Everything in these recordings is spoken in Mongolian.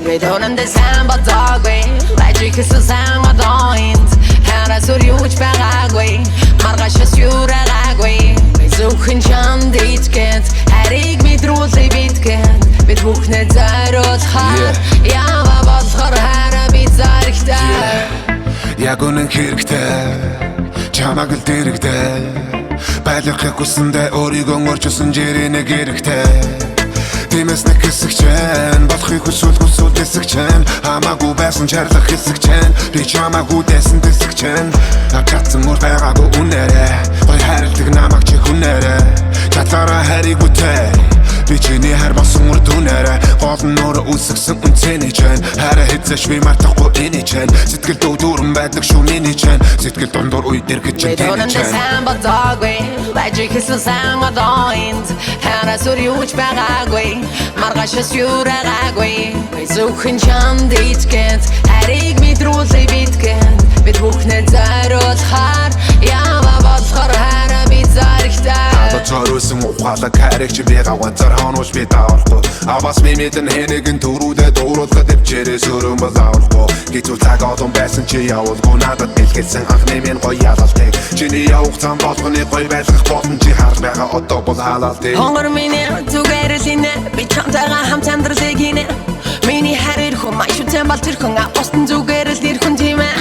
بدونم دسم با داگوی وجی که سوزم و داینت هر سوریوچ بغاگوی مرغش سیورغاگوی بزوخن چند دیت کند هر ایک میدروزی بیت کند بدبوخ ندارد خار یا و بازخور هر بیت زارکتر یگونن کیرکتر چاماگل دیرکتر байлгах хүсэндээ өөрийгөө орчсон жирэнэ гэрэгтэй Тиймээс нэг хэсэгчэн болохыг хүсвэл хэсэгчэн хамаагүй байсан чарлах хэсэгчэн би чамаагүй дэсэн хэсэгчэн авч чадсан мөр байгаагүй үнээрээ гоё хайрладаг намайг чи хүнээрээ чадлаараа харийг үтэй би чиний хар болсон үр дүнээрээ гол нь өөрөө үсгсэн үнцэний чэн хараа хэзээш би мартахгүй эний чэн сэтгэл дүүрэн байдаг шүү миний чэн сэтгэл дундуур үедэр гэж بدونم دسم با داگوی وجی که سوزم و داینت هر سوریوچ بغاگوی مرغش سیورغاگوی بزوخن چند دیت کند هر ایک میدروزی بیت کند بدبوخ ندارد خار یا و بازخور هر بیت زارکتر Чоруусан ухаалаг харигч би гавганцар хоноош би даавахгүй Аваас мимитэн хэнэгэн төрүүдэ дууруулгад өвчээрээ сөрөн болаавахгүй Гэцүү цаг олон байсан чи явуулгүй надад дэлгэлсэн анхны минь гоё ялалтыг Чиний явах зам болгоны гоё байлгах болон чи харж байгаа одоо бол халаалтыг Хонгор миний зүгээр л инэ би чамтайгаа хамт амьдралыг хийнэ Миний харир хүн маш үтэн бол тэр хүн авсан зүгээр л нэр хүн тийм ээ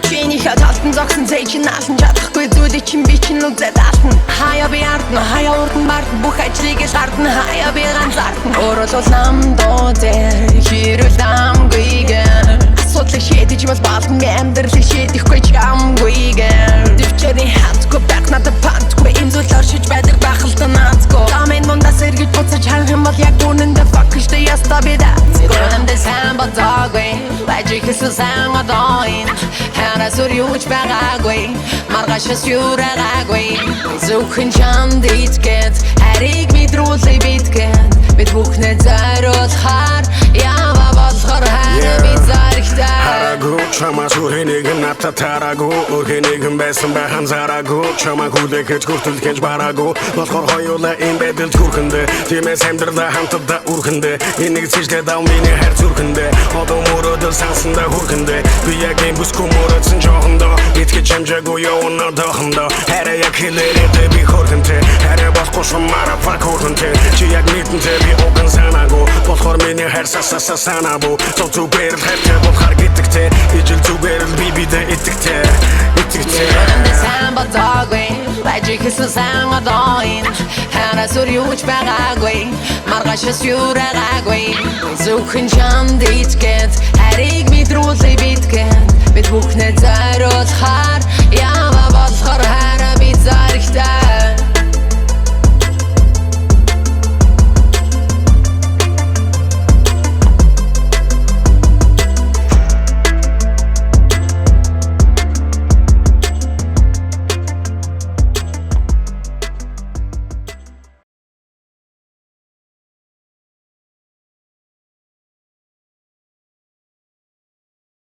Чиний хаталтан зогсон цей чи наалан чадахгүй зүйлийг чин би чин үзээд алтан Хаяа би ардна хаяа урдан бардна бүх ажлыг л ардна хаяа би ганцаардна Өөрөлдөл намдоо дээр хэрүүл дамгүйгээр Асуудлыг шийдэж бас балдан амьдралыг шийдэхгүй чамгүйгээр Дэвчэрийн хатгүй байх надад пантгүй им зүйл оршиж байдаг байхалтай наацгүй Дамын мундас эргэж буцаж харах юм бол яг үнэндээ fuck штэ яста бидэ بدونم دسم با داگوی وجی که سوزم و داین هر سوریوچ بغاگوی مرغش سیورغاگوی بزوخن چند دیت کند هر ایک میدروزی بیت کند بدبوخ ندارد خار یا و بازخور هر بیت زارکتر Haragu, чама сүрхэнэгэн натта тарагу Өрхэнэгэн байсан байхан зарагу Чама хүлэхэж хүртэлхэж барагу Болохоор хоёулаа энэ байдалд хүрхэндэ Тиймээс амьдралаа хамтдаа үрхэндэ Энийг цэжлээ дав миний хайр зүрхэндэ Одоо мөрөөдөл сансанда хүрхэндэ Би яг энэ бүсгүй мөрөөдсөн жоохондоо Итгэж амжаагүй явна доохондоо Хараа яг хэлээрээ би хөрхөнтэй Хараа болохгүй шумаараа фак хөрхөнтэй Чи яг мэдэнтэй би уган санаагүй Болохоор миний хайр сасаса санаабу Цог зүгээр л хайртай болохоор гитгтэй Ижил зүгээр л би бидэ итгэтэй بدونم دسم با داگوی وجی که سوزم و داین هر سوریوچ بغاگوی مرغش سیورغاگوی بزوخن چند دیت کند هر ایک میدروزی بیت کند بدبوخ ندارد خار یا